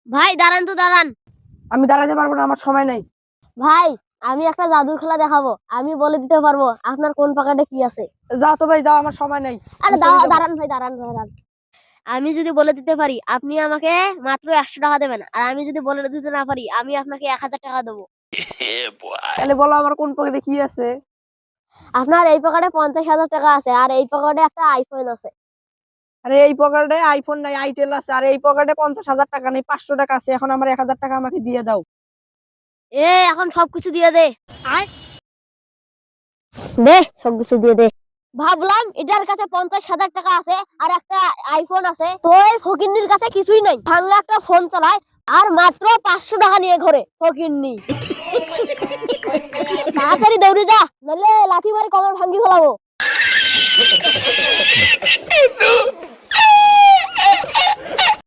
ভাই দাঁড়ান তো দাঁড়ান। আমি দাঁড়াতে পারবো না, আমার সময় নেই। ভাই আমি একটা জাদুর খেলা দেখাবো, আমি বলে দিতে পারবো আপনার কোন পকেটে কি আছে। যাও তো ভাই যাও, আমার সময় নেই। আরে আমি চলে যাবো। দাঁড়ান ভাই, দাঁড়ান দাঁড়ান। আমি যদি বলে দিতে পারি আপনি আমাকে মাত্র 100 টাকা দেবেন, আর আমি যদি বলে দিতে না পারি আমি আপনাকে 1000 টাকা দেবো। তাহলে বলো আমার কোন পকেটে কি আছে। আপনার এই পকেটে 50,000 টাকা আছে, আর এই পকেটে একটা আইফোন আছে। আরে এই পকেটে আইফোন নাই, আইটেল আছে। আর এই পকেটে 50,000 টাকা নেই, 500 টাকা আছে। এখন আমার 1,000 টাকা আমাকে দিয়ে দাও। এখন সবকিছু দিয়ে দে। দে সবকিছু দিয়ে দে। ভাবলাম এটার কাছে 50,000 টাকা আছে আর একটা আইফোন আছে, তো এই ফকিন্নির কাছে কিছুই নাই, ভাঙা একটা ফোন চালায় আর মাত্র 500 টাকা নিয়ে ঘরে ফকিন্নি। তাড়াতাড়ি দৌড়ে যা, নাহলে লাথি মারি কমর ভাঙ্গি ফেলাবো।